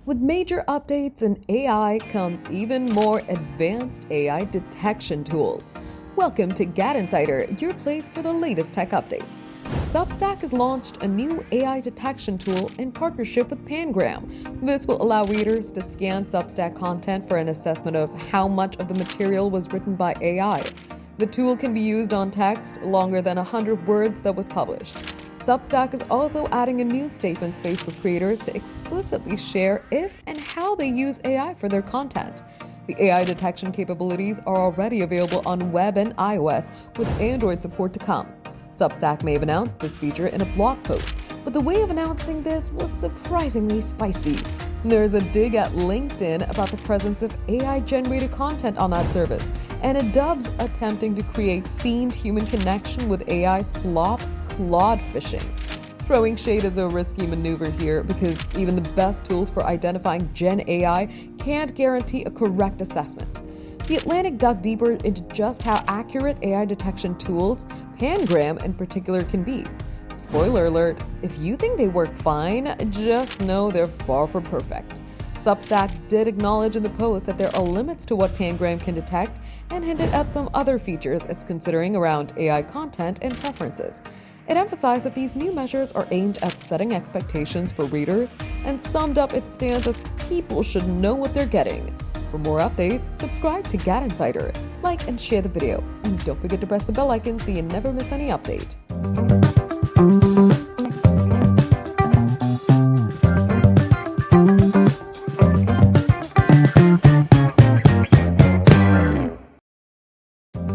With major updates in AI comes even more advanced AI detection tools. Welcome to GadInsider, your place for the latest tech updates. Substack has launched a new AI detection tool in partnership with Pangram. This will allow readers to scan Substack content for an assessment of how much of the material was written by AI. The tool can be used on text longer than 100 words that was published. Substack is also adding a new statement space for creators to explicitly share if and how they use AI for their content. The AI detection capabilities are already available on web and iOS, with Android support to come. Substack may have announced this feature in a blog post, but the way of announcing this was surprisingly spicy. There's a dig at LinkedIn about the presence of AI-generated content on that service, and a Dubs attempting to create fiend human connection with AI slop clod phishing. Throwing shade is a risky maneuver here because even the best tools for identifying Gen AI can't guarantee a correct assessment. The Atlantic dug deeper into just how accurate AI detection tools, Pangram in particular, can be. Spoiler alert, if you think they work fine, just know they're far from perfect. Substack did acknowledge in the post that there are limits to what Pangram can detect and hinted at some other features it's considering around AI content and preferences. It emphasized that these new measures are aimed at setting expectations for readers and summed up its stance as people should know what they're getting. For more updates, subscribe to GadInsider, like and share the video, and don't forget to press the bell icon so you never miss any update.